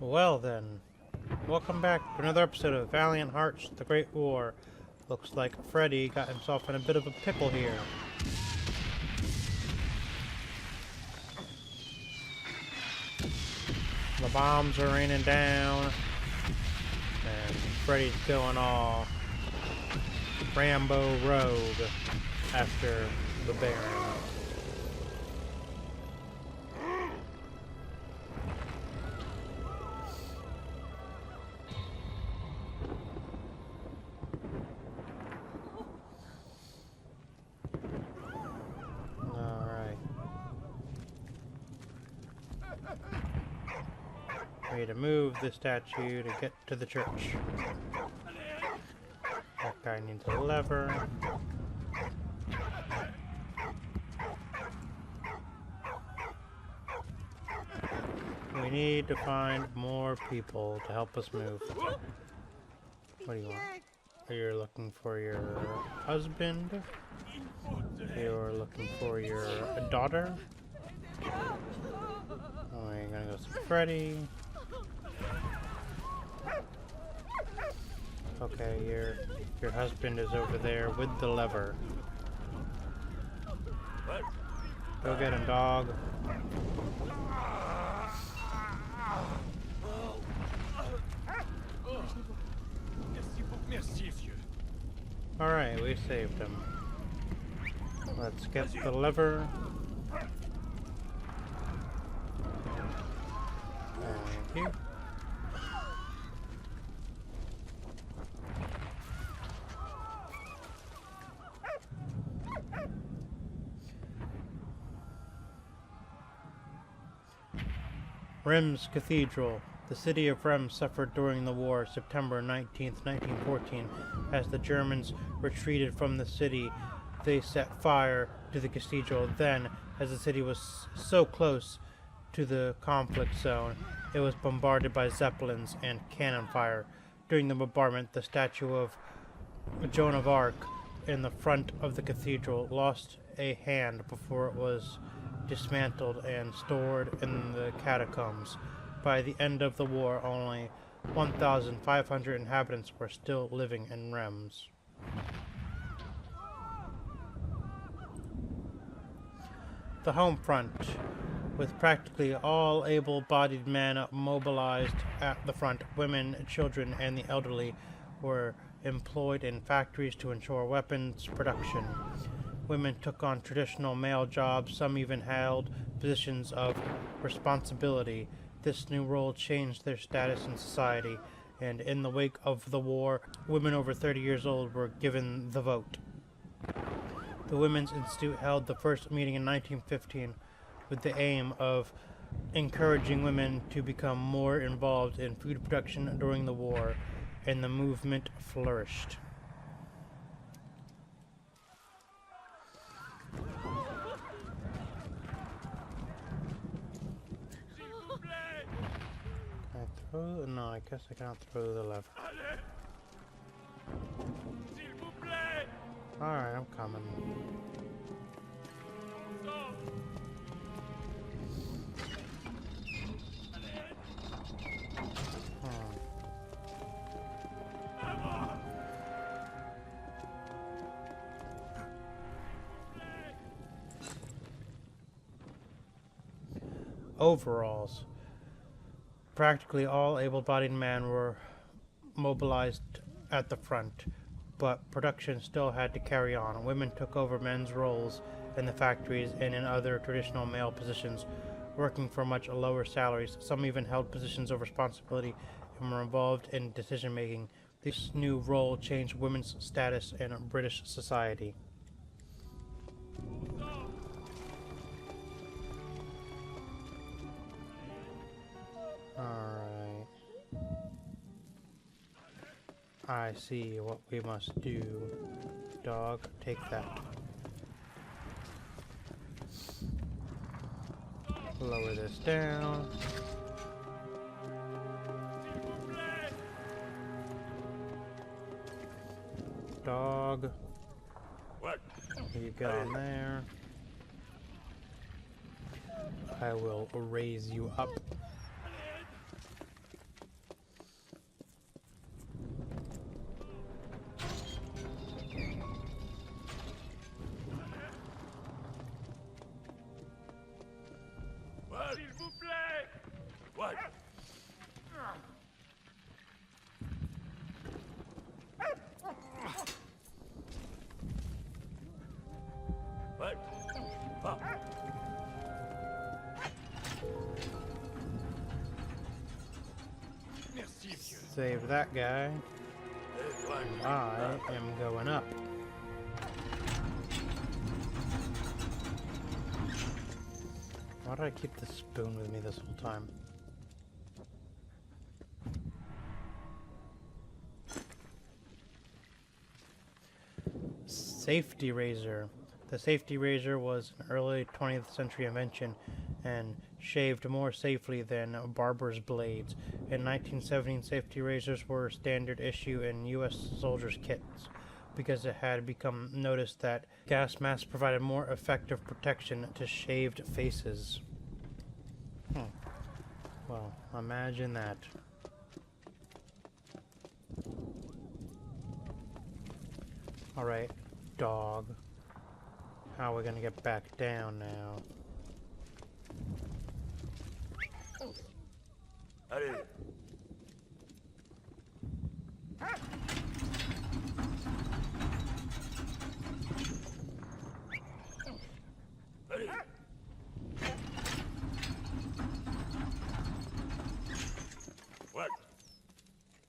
Well then, welcome back to another episode of Valiant Hearts, The Great War. Looks like Freddy got himself in a bit of a pickle here. The bombs are raining down, and Freddy's going all Rambo rogue after the Baron. To move the statue to get to the church. That guy needs a lever. We need to find more people to help us move. What do you want? You're looking for your husband? You're looking for your daughter? Oh, you're gonna go see Freddy. Okay, your husband is over there with the lever. Go get him, dog. Alright, we saved him. Let's get the lever. Thank you. Reims Cathedral. The city of Reims suffered during the war, September 19th, 1914. As the Germans retreated from the city, they set fire to the cathedral. Then, as the city was so close to the conflict zone, it was bombarded by Zeppelins and cannon fire. During the bombardment, the statue of Joan of Arc in the front of the cathedral lost a hand before it was dismantled and stored in the catacombs. By the end of the war, only 1,500 inhabitants were still living in Reims. The home front, with practically all able-bodied men mobilized at the front, women, children, and the elderly were employed in factories to ensure weapons production. Women took on traditional male jobs, some even held positions of responsibility. This new role changed their status in society, and in the wake of the war, women over 30 years old were given the vote. The Women's Institute held the first meeting in 1915 with the aim of encouraging women to become more involved in food production during the war, and the movement flourished. No, I guess I can't throw the lever. Alright, I'm coming. Overalls. Practically all able-bodied men were mobilized at the front, but production still had to carry on. Women took over men's roles in the factories and in other traditional male positions, working for much lower salaries. Some even held positions of responsibility and were involved in decision-making. This new role changed women's status in British society. Alright. I see what we must do. Dog, take that. Lower this down. Dog. What? You get on there. I will raise you up. What? S'il vous plaît. What? What? Huh. Merci, monsieur. Save that guy. I am going up. Why did I keep the spoon with me this whole time? Safety razor. The safety razor was an early 20th century invention and shaved more safely than barber's blades. In 1917, safety razors were standard issue in U.S. soldiers' kits because it had become noticed that gas masks provided more effective protection to shaved faces. Well, imagine that. Alright, dog. How are we gonna get back down now? Allez. Allez. What?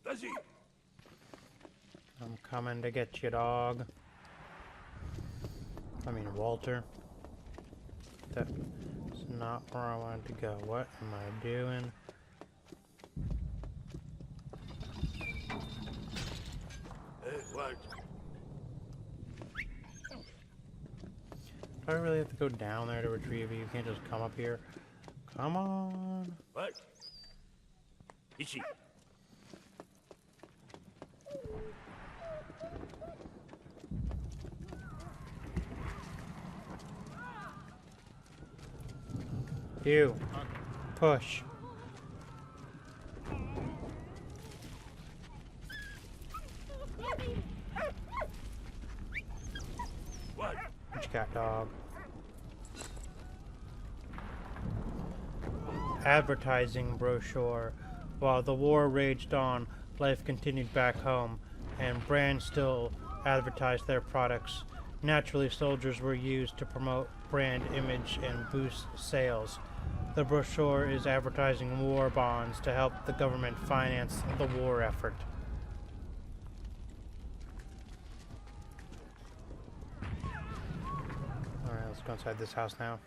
Vas-y. I'm coming to get you, dog. I mean, Walter. That's not where I wanted to go. What am I doing? Hey, what? Do I really have to go down there to retrieve you? You can't just come up here. Come on. What? Ici. You. Push. What? What you got, dog? Advertising brochure. While the war raged on, life continued back home, and brands still advertised their products. Naturally, soldiers were used to promote brand image and boost sales. The brochure is advertising war bonds to help the government finance the war effort. Alright, let's go inside this house now.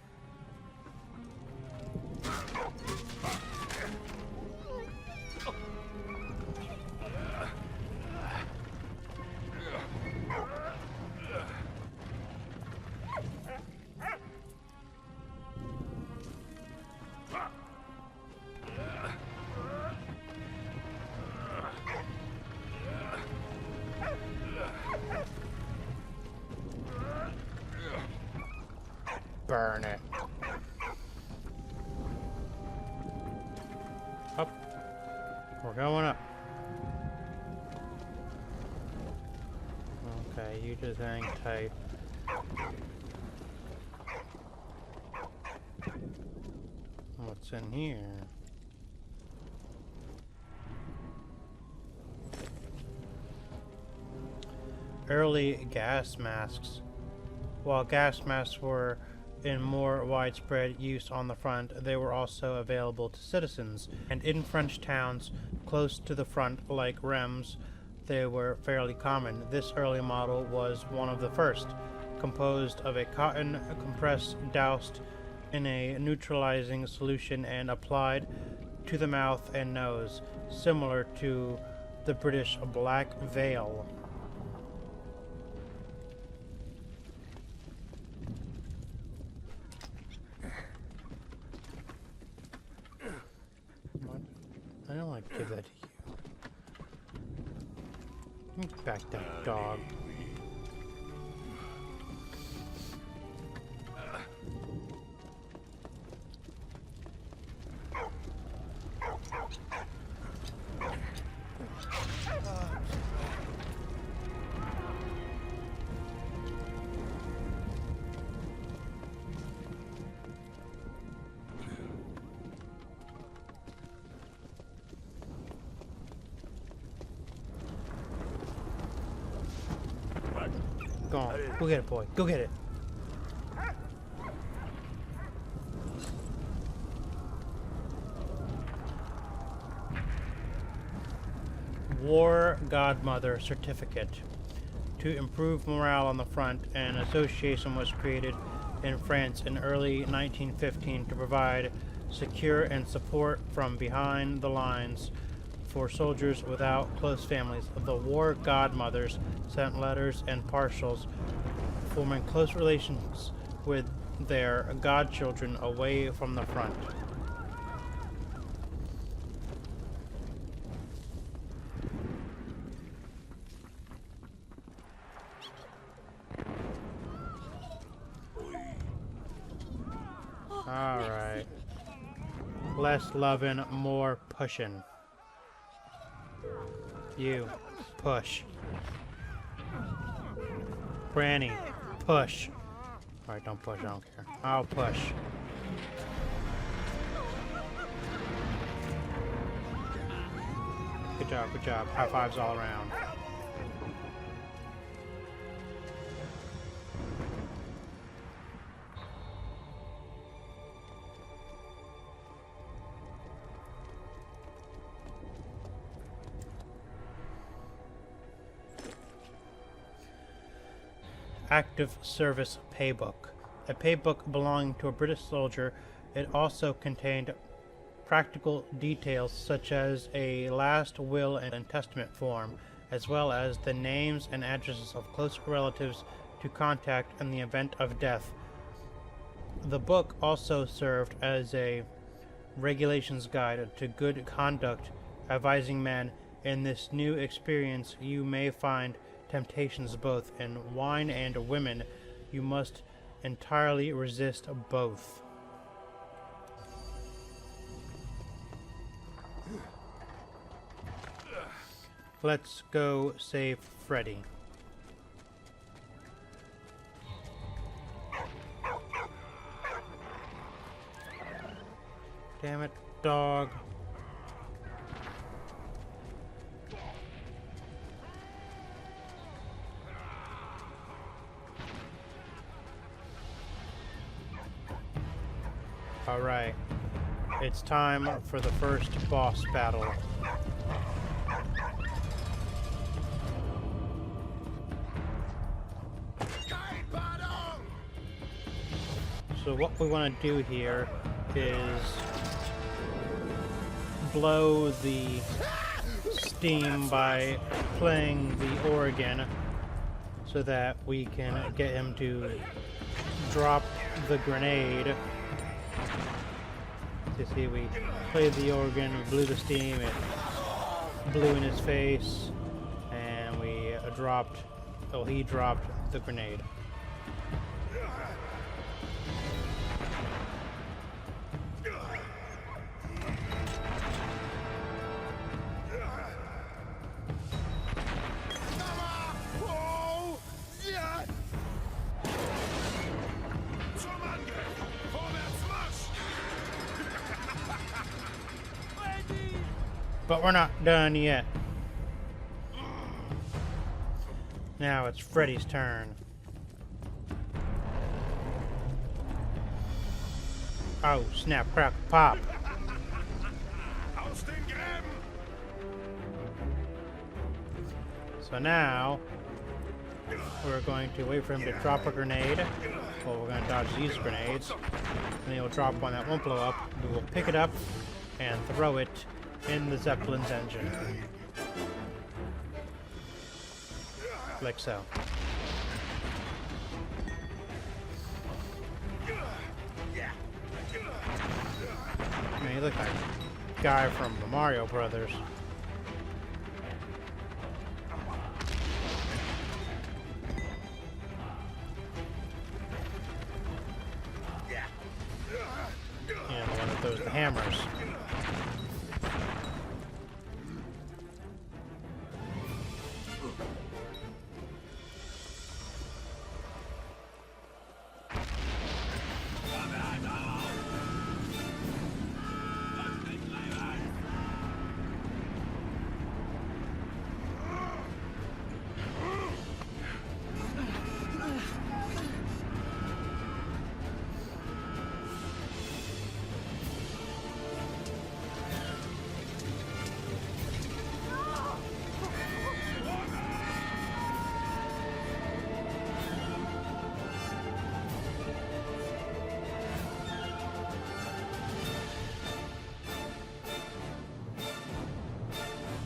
Burn it. Up. We're going up. Okay, you just hang tight. What's in here? Early gas masks. While gas masks were in more widespread use on the front, they were also available to citizens, and in French towns close to the front like Reims, they were fairly common. This early model was one of the first, composed of a cotton compress doused in a neutralizing solution and applied to the mouth and nose, similar to the British Black Veil. What? I don't want to give that to you. Give me back that dog. Go on. Go get it, boy. Go get it. War Godmother Certificate. To improve morale on the front, an association was created in France in early 1915 to provide secure and support from behind the lines for soldiers without close families. The War Godmothers sent letters and parcels forming close relations with their godchildren away from the front. Alright. Less loving, more pushing. You. Push. Granny. Push. Alright, don't push, I don't care. I'll push. Good job, good job. High fives all around. Active Service Paybook. A paybook belonging to a British soldier, it also contained practical details such as a last will and testament form, as well as the names and addresses of close relatives to contact in the event of death. The book also served as a regulations guide to good conduct, advising men in this new experience you may find temptations both in wine and women. You must entirely resist both. Let's go save Freddy. Damn it, dog. Alright, it's time for the first boss battle. So what we want to do here is blow the steam by playing the organ so that we can get him to drop the grenade. You see, we played the organ, we blew the steam, it blew in his face, and we dropped, oh, he dropped the grenade. But we're not done yet. Now it's Freddy's turn. Oh, snap, crack, pop. So now we're going to wait for him to drop a grenade. Well, we're going to dodge these grenades. And he'll drop one that won't blow up. We will pick it up and throw it in the Zeppelin's engine. like so. I mean, he looked like a guy from the Mario Brothers. Yeah, the one that throws the hammers.